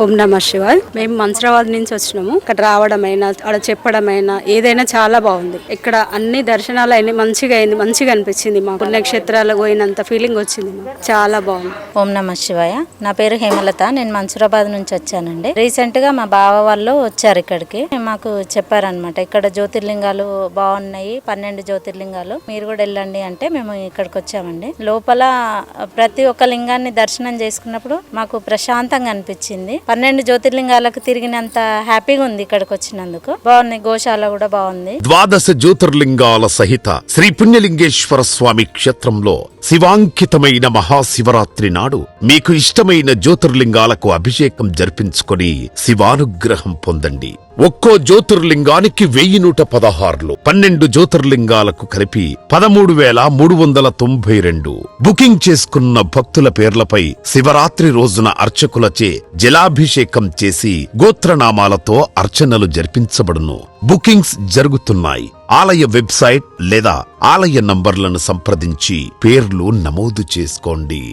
ఓం నమః శివాయ్. మేము మంత్రాబాద్ నుంచి వచ్చినాము. ఇక్కడ రావడమైనా అక్కడ చెప్పడమైనా ఏదైనా చాలా బాగుంది. ఇక్కడ అన్ని దర్శనాలు అయినా మంచిగా అనిపించింది. మా పుణ్యక్షేత్రాలకు పోయినంత ఫీలింగ్ వచ్చింది. చాలా బాగుంది. ఓం నమః శివాయ. నా పేరు హేమలత. నేను మంసూరాబాద్ నుంచి వచ్చానండి. రీసెంట్ గా మా బావ వాళ్ళు వచ్చారు ఇక్కడికి. మాకు చెప్పారనమాట ఇక్కడ జ్యోతిర్లింగాలు బాగున్నాయి, 12 జ్యోతిర్లింగాలు, మీరు కూడా వెళ్ళండి అంటే మేము ఇక్కడికి వచ్చామండి. లోపల ప్రతి ఒక్క లింగాన్ని దర్శనం చేసుకున్నప్పుడు మాకు ప్రశాంతంగా అనిపించింది. 12 జ్యోతిర్లింగాలకు తిరిగినంత హ్యాపీగా ఉంది ఇక్కడికి వచ్చినందుకు. బాగుంది. గోశాల కూడా బాగుంది. 12 జ్యోతిర్లింగాల సహిత శ్రీ పుణ్యలింగేశ్వర స్వామి క్షేత్రంలో శివాంకితమైన మహాశివరాత్రి నాడు మీకు ఇష్టమైన జ్యోతిర్లింగాలకు అభిషేకం జరిపించుకొని శివానుగ్రహం పొందండి. ఒక్కో జ్యోతిర్లింగానికి 1116, 12 జ్యోతిర్లింగాలకు కలిపి 13,392. బుకింగ్ చేసుకున్న భక్తుల పేర్లపై శివరాత్రి రోజున అర్చకులచే జలాభిషేకం చేసి గోత్రనామాలతో అర్చనలు జరిపించబడును. బుకింగ్స్ జరుగుతున్నాయి. ఆలయ వెబ్సైట్ లేదా ఆలయ నంబర్లను సంప్రదించి పేర్లు నమోదు చేసుకోండి.